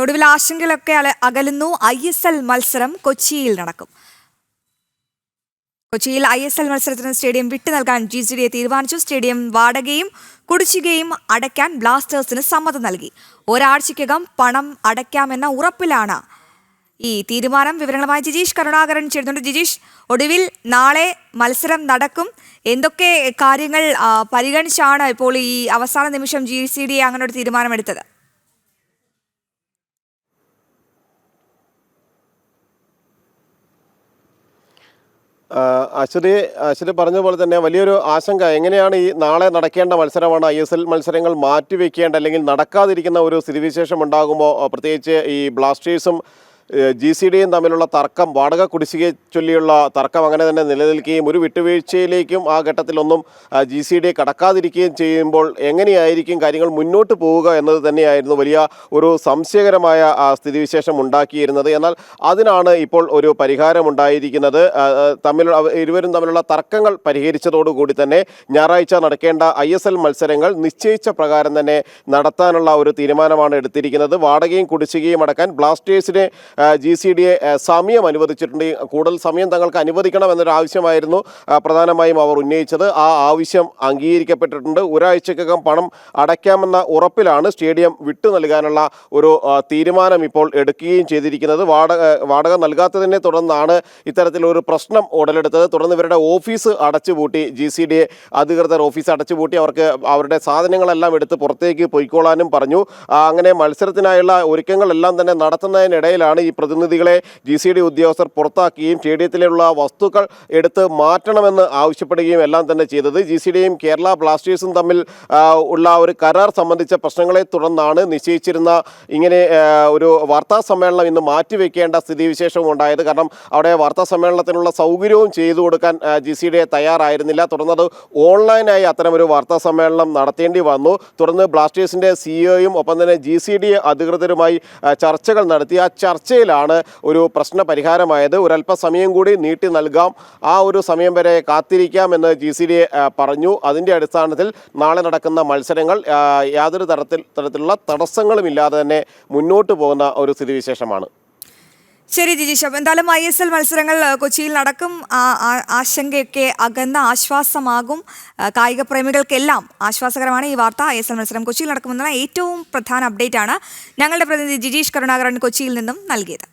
ഒടുവിൽ ആശങ്കകളൊക്കെ അകലുന്നു. ISL മത്സരം കൊച്ചിയിൽ നടക്കും. കൊച്ചിയിൽ ISL മത്സരത്തിന് സ്റ്റേഡിയം വിട്ടു നൽകാൻ GCDA തീരുമാനിച്ചു. സ്റ്റേഡിയം വാടകയും കുടിശ്ശികയും അടയ്ക്കാൻ ബ്ലാസ്റ്റേഴ്സിന് സമ്മതം നൽകി. ഒരാഴ്ചയ്ക്കകം പണം അടയ്ക്കാമെന്ന ഉറപ്പിലാണ് ഈ തീരുമാനം. വിവരങ്ങളുമായി ജിജീഷ് കരുണാകരൻ ചേരുന്നുണ്ട്. ജിജീഷ്, ഒടുവിൽ നാളെ മത്സരം നടക്കും. എന്തൊക്കെ കാര്യങ്ങൾ പരിഗണിച്ചാണ് ഇപ്പോൾ ഈ അവസാന നിമിഷം GCDA അങ്ങനെ ഒരു തീരുമാനമെടുത്തത്? അശ്വതി പറഞ്ഞ പോലെ തന്നെ വലിയൊരു ആശങ്ക. എങ്ങനെയാണ് ഈ നാളെ നടക്കേണ്ട മത്സരമാണ് ISL മത്സരങ്ങൾ മാറ്റിവെക്കേണ്ട അല്ലെങ്കിൽ നടക്കാതിരിക്കുന്ന ഒരു സ്ഥിതിവിശേഷം ഉണ്ടാകുമ്പോൾ, പ്രത്യേകിച്ച് ഈ ബ്ലാസ്റ്റേഴ്സും GCDയും തമ്മിലുള്ള തർക്കം, വാടക കുടിശ്ശികയെ ചൊല്ലിയുള്ള തർക്കം അങ്ങനെ തന്നെ നിലനിൽക്കുകയും ഒരു വിട്ടുവീഴ്ചയിലേക്കും ആ ഘട്ടത്തിലൊന്നും GCDA കടക്കാതിരിക്കുകയും ചെയ്യുമ്പോൾ എങ്ങനെയായിരിക്കും കാര്യങ്ങൾ മുന്നോട്ട് പോവുക എന്നത് തന്നെയായിരുന്നു വലിയ ഒരു സംശയകരമായ സ്ഥിതിവിശേഷം ഉണ്ടാക്കിയിരുന്നത്. എന്നാൽ അതിനാണ് ഇപ്പോൾ ഒരു പരിഹാരമുണ്ടായിരിക്കുന്നത്. ഇരുവരും തമ്മിലുള്ള തർക്കങ്ങൾ പരിഹരിച്ചതോടുകൂടി തന്നെ ഞായറാഴ്ച നടക്കേണ്ട ISL മത്സരങ്ങൾ നിശ്ചയിച്ച പ്രകാരം തന്നെ നടത്താനുള്ള ഒരു തീരുമാനമാണ് എടുത്തിരിക്കുന്നത്. വാടകയും കുടിശ്ശികയും അടക്കാൻ ബ്ലാസ്റ്റേഴ്സിനെ GCDA സമയം അനുവദിച്ചിട്ടുണ്ട്. കൂടുതൽ സമയം തങ്ങൾക്ക് അനുവദിക്കണം എന്നൊരു ആവശ്യമായിരുന്നു പ്രധാനമായും അവർ ഉന്നയിച്ചത്. ആ ആവശ്യം അംഗീകരിക്കപ്പെട്ടിട്ടുണ്ട്. ഒരാഴ്ചക്കകം പണം അടയ്ക്കാമെന്ന ഉറപ്പിലാണ് സ്റ്റേഡിയം വിട്ടു നൽകാനുള്ള ഒരു തീരുമാനം ഇപ്പോൾ എടുക്കുകയും ചെയ്തിരിക്കുന്നത്. വാടക നൽകാത്തതിനെ തുടർന്നാണ് ഇത്തരത്തിലൊരു പ്രശ്നം ഉടലെടുത്തത്. തുടർന്ന് ഇവരുടെ ഓഫീസ് അടച്ചുപൂട്ടി. GCDA അധികൃതർ ഓഫീസ് അടച്ചുപൂട്ടി. അവർക്ക് അവരുടെ സാധനങ്ങളെല്ലാം എടുത്ത് പുറത്തേക്ക് പൊയ്ക്കോളാനും പറഞ്ഞു. അങ്ങനെ മത്സരത്തിനായുള്ള ഒരുക്കങ്ങളെല്ലാം തന്നെ നടത്തുന്നതിനിടയിലാണ് ഈ പ്രതിനിധികളെ GCDA ഉദ്യോഗസ്ഥർ പുറത്താക്കുകയും സ്റ്റേഡിയത്തിലുള്ള വസ്തുക്കൾ എടുത്ത് മാറ്റണമെന്ന് ആവശ്യപ്പെടുകയും എല്ലാം തന്നെ ചെയ്തത്. GCDയും കേരള ബ്ലാസ്റ്റേഴ്സും തമ്മിൽ ഉള്ള ഒരു കരാർ സംബന്ധിച്ച പ്രശ്നങ്ങളെ തുടർന്നാണ് നിശ്ചയിച്ചിരുന്ന ഇങ്ങനെ ഒരു വാർത്താ സമ്മേളനം ഇന്ന് മാറ്റിവെക്കേണ്ട സ്ഥിതിവിശേഷവും ഉണ്ടായത്. കാരണം അവിടെ വാർത്താ സമ്മേളനത്തിനുള്ള സൗകര്യവും ചെയ്തു കൊടുക്കാൻ GCDA തയ്യാറായിരുന്നില്ല. തുടർന്നത് ഓൺലൈനായി അത്തരമൊരു വാർത്താ സമ്മേളനം നടത്തേണ്ടി വന്നു. തുടർന്ന് ബ്ലാസ്റ്റേഴ്സിൻ്റെ CEOയും ഒപ്പം തന്നെ GCDA അധികൃതരുമായി ചർച്ചകൾ നടത്തി. ആ ചർച്ചയിലാണ് ഒരു പ്രശ്ന പരിഹാരമായത്. ഒരല്പസമയം കൂടി നീട്ടി നൽകാം, ആ ഒരു സമയം വരെ കാത്തിരിക്കാം എന്ന് GCDA പറഞ്ഞു. അതിൻ്റെ അടിസ്ഥാനത്തിൽ നാളെ നടക്കുന്ന മത്സരങ്ങൾ യാതൊരു തരത്തിലുള്ള തടസ്സങ്ങളുമില്ലാതെ തന്നെ മുന്നോട്ട് പോകുന്ന ഒരു സ്ഥിതിവിശേഷമാണ്. ശരി ജിജീഷ്, എന്തായാലും ISL മത്സരങ്ങൾ കൊച്ചിയിൽ നടക്കും. ആശങ്കയൊക്കെ അകന്ന ആശ്വാസമാകും. കായിക പ്രേമികൾക്കെല്ലാം ആശ്വാസകരമാണ് ഈ വാർത്ത. ISL മത്സരം കൊച്ചിയിൽ നടക്കുമെന്നുള്ള ഏറ്റവും പ്രധാന അപ്ഡേറ്റ് ആണ് ഞങ്ങളുടെ പ്രതിനിധി ജിജീഷ് കരുണാകരൻ കൊച്ചിയിൽ നിന്നും നൽകിയത്.